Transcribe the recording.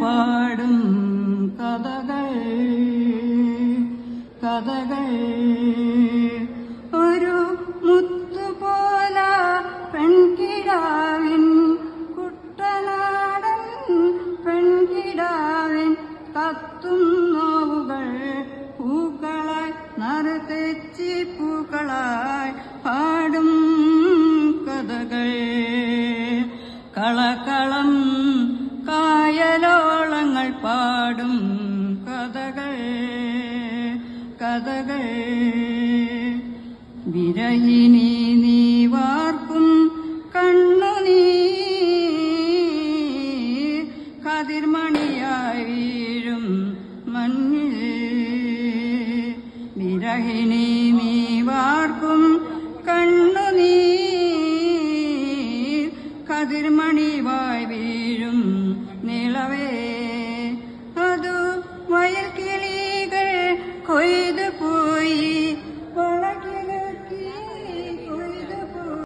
പാടും കഥകൾ കഥകൾ ഒരു മുത്തുപോല പെൺകിടാവിൻ കുട്ടനാടൻ പെൺകിടാവിൻ കത്തും നോവുകൾ പൂക്കളായി നറുതെച്ചി പൂക്കളായി പാടും കഥകൾ കളകളം കായലോളങ്ങൾ പാടും കഥകൾ കഥകൾ വിരഹിണി നീ വാർക്കും കണ്ണുനീർ കതിർമണിയായി വീഴും മഞ്ഞിൽ വിരഹിണി നീ വാർക്കും കണ്ണുനീർ കതിർമണിവായി വീഴും നിളവേ അതു വയൽക്കിളികൾ കൊയ്യും